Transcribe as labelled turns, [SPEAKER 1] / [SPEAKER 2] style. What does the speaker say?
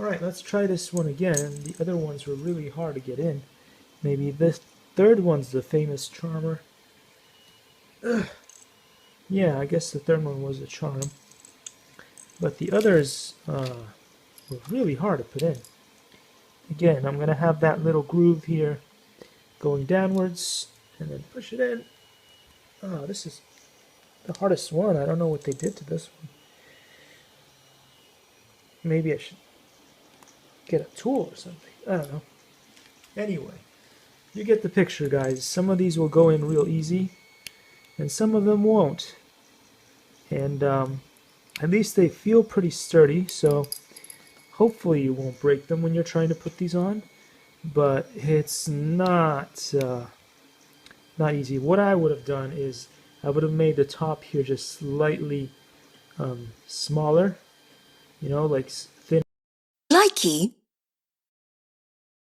[SPEAKER 1] Alright, let's try this one again. The other ones were really hard to get in. Maybe this third one's the famous charmer. Ugh. Yeah, I guess the third one was a charm. But the others were really hard to put in. Again, I'm going to have that little groove here going downwards and then push it in. Oh, this is the hardest one. I don't know what they did to this one. Maybe I should get a tool or something. I don't know. Anyway, you get the picture, guys. Some of these will go in real easy, and some of them won't. And at least they feel pretty sturdy, so hopefully you won't break them when you're trying to put these on. But it's not not easy. What I would have done is I would have made the top here just slightly smaller, you know, like thin.
[SPEAKER 2] Likey.